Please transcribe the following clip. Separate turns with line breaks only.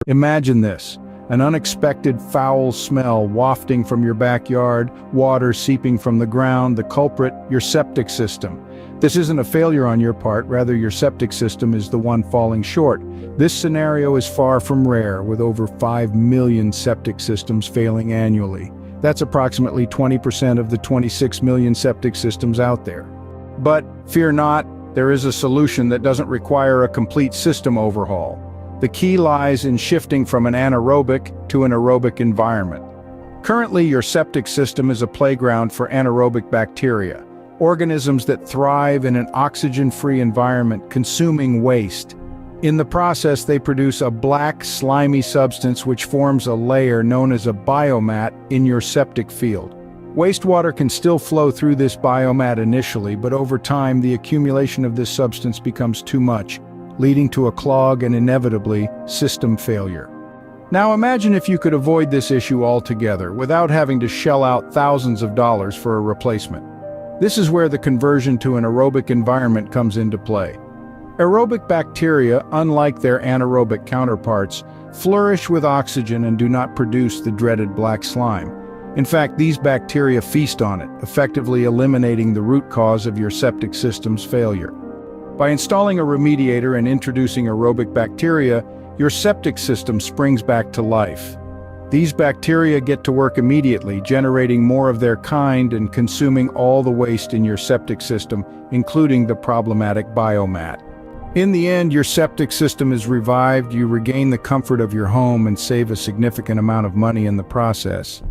Imagine this, an unexpected foul smell wafting from your backyard, water seeping from the ground, the culprit, your septic system. This isn't a failure on your part, rather your septic system is the one falling short. This scenario is far from rare, with over 5 million septic systems failing annually. That's approximately 20% of the 26 million septic systems out there. But fear not, there is a solution that doesn't require a complete system overhaul. The key lies in shifting from an anaerobic to an aerobic environment. Currently, your septic system is a playground for anaerobic bacteria, organisms that thrive in an oxygen-free environment, consuming waste. In the process, they produce a black, slimy substance which forms a layer known as a biomat in your septic field. Wastewater can still flow through this biomat initially, but over time, the accumulation of this substance becomes too much, leading to a clog and inevitably, system failure. Now imagine if you could avoid this issue altogether without having to shell out thousands of dollars for a replacement. This is where the conversion to an aerobic environment comes into play. Aerobic bacteria, unlike their anaerobic counterparts, flourish with oxygen and do not produce the dreaded black slime. In fact, these bacteria feast on it, effectively eliminating the root cause of your septic system's failure. By installing a remediator and introducing aerobic bacteria, your septic system springs back to life. These bacteria get to work immediately, generating more of their kind and consuming all the waste in your septic system, including the problematic biomat. In the end, your septic system is revived, you regain the comfort of your home and save a significant amount of money in the process.